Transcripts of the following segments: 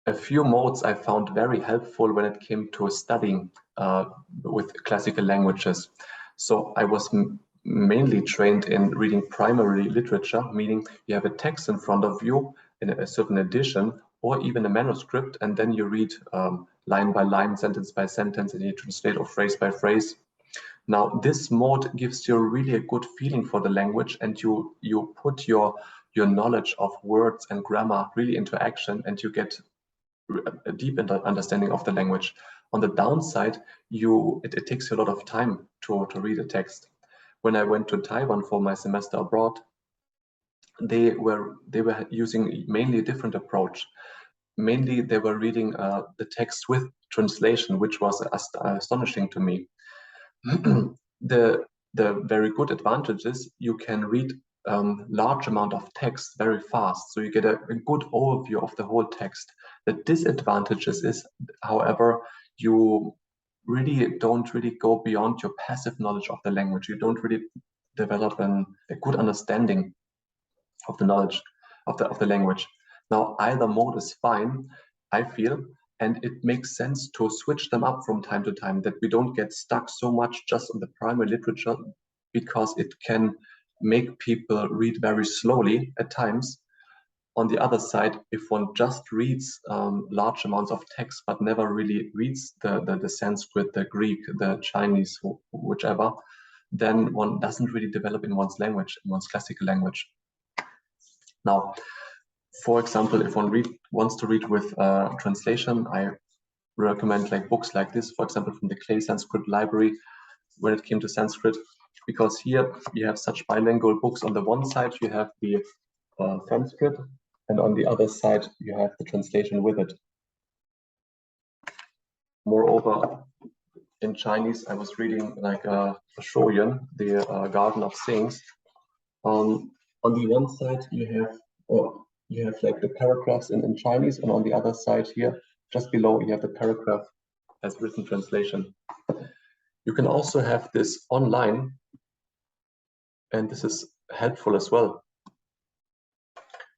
A few modes I found very helpful when it came to studying with classical languages. So I was mainly trained in reading primary literature, meaning you have a text in front of you in a certain edition, or even a manuscript, and then you read line by line, sentence by sentence, and you translate or phrase by phrase. Now, this mode gives you really a good feeling for the language, and you put your knowledge of words and grammar really into action, and you get a deep understanding of the language. On the downside, it takes you a lot of time to read a text. When I went to Taiwan for my semester abroad, they were using mainly a different approach. Mainly, they were reading the text with translation, which was astonishing to me. The very good advantage is you can read large amount of text very fast, so you get a good overview of the whole text. The disadvantages is, however, you really don't go beyond your passive knowledge of the language. You don't really develop a good understanding of the knowledge of the language. Now, either mode is fine, I feel, and it makes sense to switch them up from time to time, that we don't get stuck so much just on the primary literature, because it can make people read very slowly at times. On the other side, if one just reads large amounts of text but never really reads the Sanskrit, the Greek, the Chinese, whichever, then one doesn't really develop in one's language, in one's classical language. Now, for example, if one wants to read with translation, I recommend books like this, for example, from the Clay Sanskrit Library, when it came to Sanskrit, because here you have such bilingual books. On the one side, you have the Sanskrit, and on the other side, you have the translation with it. Moreover, in Chinese, I was reading Shouyuan, the Garden of Sayings. On the one side, you have the paragraphs in Chinese, and on the other side here, just below, you have the paragraph as written translation. You can also have this online, and this is helpful as well.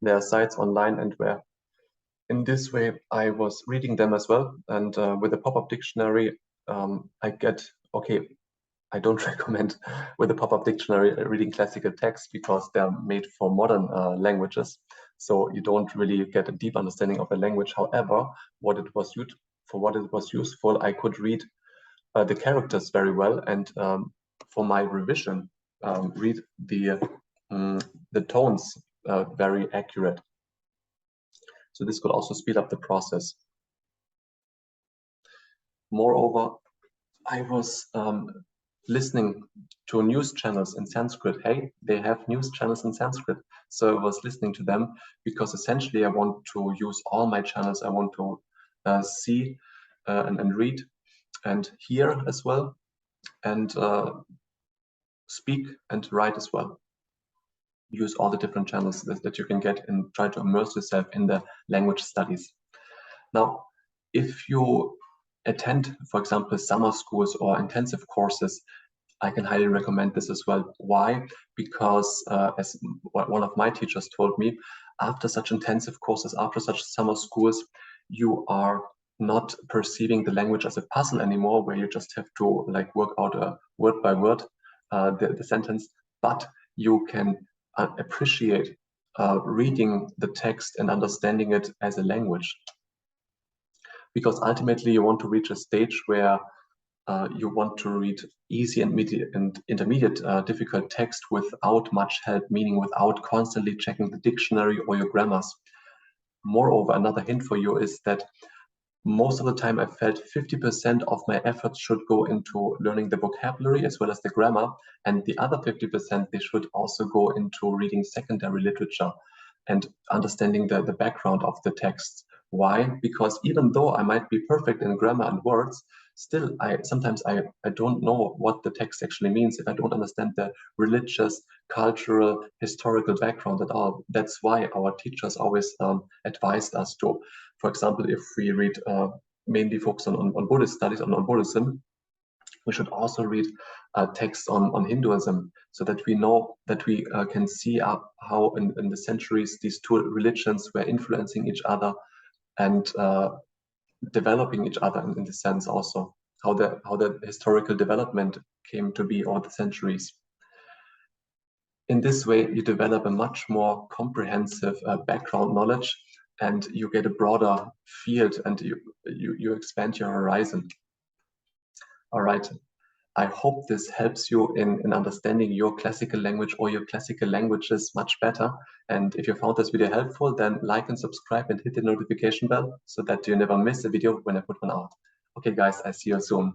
There are sites online and where in this way I was reading them as well, and with a pop-up dictionary I don't recommend with a pop-up dictionary reading classical text, because they're made for modern languages, so you don't really get a deep understanding of the language. However, for what it was useful, I could read the characters very well, and for my revision, read the tones very accurate. So this could also speed up the process. Moreover, I was listening to news channels in Sanskrit. Hey, they have news channels in Sanskrit. So I was listening to them because essentially I want to use all my channels. I want to see and read and hear as well, and speak and write as well. Use all the different channels that you can get and try to immerse yourself in the language studies. Now, if you attend, for example, summer schools or intensive courses, I can highly recommend this as well. Why? Because as one of my teachers told me, after such intensive courses, after such summer schools, you are not perceiving the language as a puzzle anymore, where you just have to work out a word by word the sentence, but you can appreciate reading the text and understanding it as a language. Because ultimately you want to reach a stage where you want to read easy and intermediate difficult text without much help, meaning without constantly checking the dictionary or your grammars. Moreover, another hint for you is that most of the time I felt 50% of my efforts should go into learning the vocabulary as well as the grammar, and the other 50% they should also go into reading secondary literature and understanding the background of the text. Why? Because even though I might be perfect in grammar and words, still sometimes I don't know what the text actually means if I don't understand the religious, cultural, historical background at all. That's why our teachers always advised us to, for example, if we read mainly focus on Buddhist studies, on Buddhism, we should also read texts on Hinduism, so that we know that we can see how in the centuries these two religions were influencing each other, and developing each other in the sense also how the historical development came to be over the centuries. In this way, you develop a much more comprehensive background knowledge, and you get a broader field, and you expand your horizon. All right. I hope this helps you in understanding your classical language or your classical languages much better. And if you found this video helpful, then like and subscribe and hit the notification bell so that you never miss a video when I put one out. Okay, guys, I see you soon.